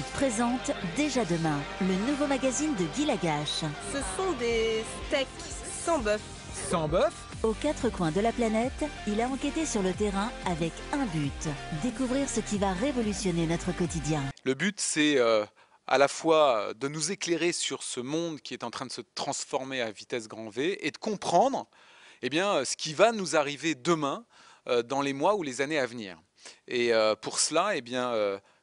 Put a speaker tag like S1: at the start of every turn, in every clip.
S1: But présente Déjà demain, le nouveau magazine de Guy Lagache.
S2: Ce sont des steaks sans bœuf.
S3: Sans bœuf?
S1: Aux quatre coins de la planète, il a enquêté sur le terrain avec un but, découvrir ce qui va révolutionner notre quotidien.
S4: Le but, c'est à la fois de nous éclairer sur ce monde qui est en train de se transformer à vitesse grand V et de comprendre ce qui va nous arriver demain dans les mois ou les années à venir. Et pour cela,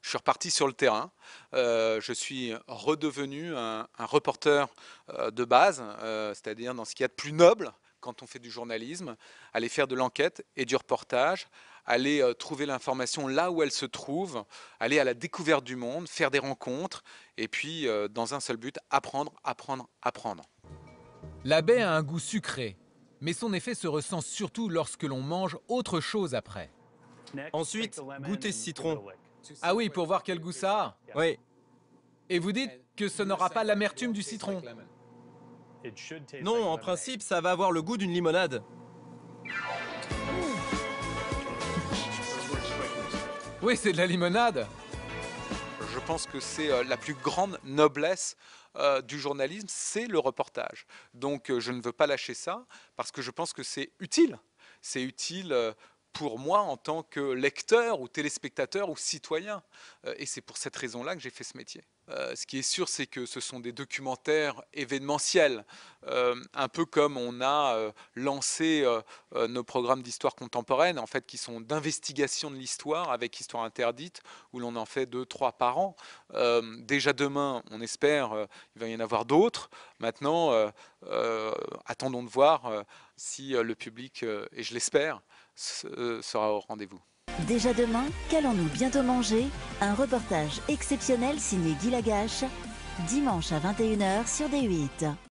S4: je suis reparti sur le terrain. Je suis redevenu un reporter de base, c'est-à-dire dans ce qu'il y a de plus noble quand on fait du journalisme, aller faire de l'enquête et du reportage, aller trouver l'information là où elle se trouve, aller à la découverte du monde, faire des rencontres, et puis dans un seul but, apprendre, apprendre, apprendre.
S3: La baie a un goût sucré, mais son effet se ressent surtout lorsque l'on mange autre chose après.
S5: Ensuite, goûtez ce citron.
S3: Ah oui, pour voir quel goût ça a.
S5: Oui,
S3: Et vous dites que ce n'aura pas l'amertume du citron.
S5: non, en principe, ça va avoir le goût d'une limonade.
S3: Oui, c'est de la limonade.
S4: Je pense que c'est la plus grande noblesse du journalisme, c'est le reportage. Donc je ne veux pas lâcher ça, parce que je pense que c'est utile. C'est utile pour moi en tant que lecteur ou téléspectateur ou citoyen. Et c'est pour cette raison-là que j'ai fait ce métier. Ce qui est sûr, c'est que ce sont des documentaires événementiels, un peu comme on a lancé nos programmes d'histoire contemporaine, en fait, qui sont d'investigation de l'histoire avec Histoire interdite, où l'on en fait 2-3 par an. Déjà demain, on espère, il va y en avoir d'autres. Maintenant, attendons de voir si le public, et je l'espère, sera au rendez-vous.
S1: Déjà demain, qu'allons-nous bientôt manger? Un reportage exceptionnel signé Guy Lagache, dimanche à 21 h sur D8.